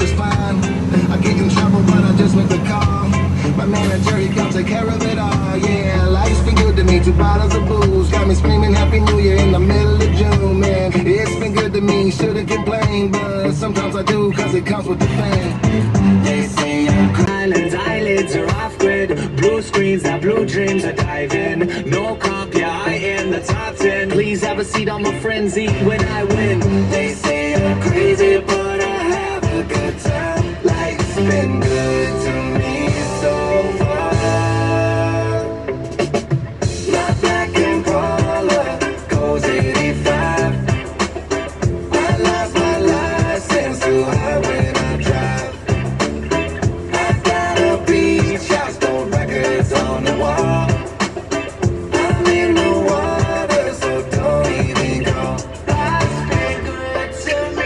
just fine. I get in trouble, but I just make the call. My manager, he gon' take care of it all. Yeah, life's been good to me. 2 bottles of booze got me screaming Happy New Year in the middle of June, man. It's been good to me, shouldn't complain, but sometimes I do, cause it comes with the fame. They say I'm Islands, eyelids are off grid. Blue screens, now blue dreams are diving. No comp, yeah, I am the top 10. Please have a seat on my frenzy when I win. They say I'm crazy, but I have a good time.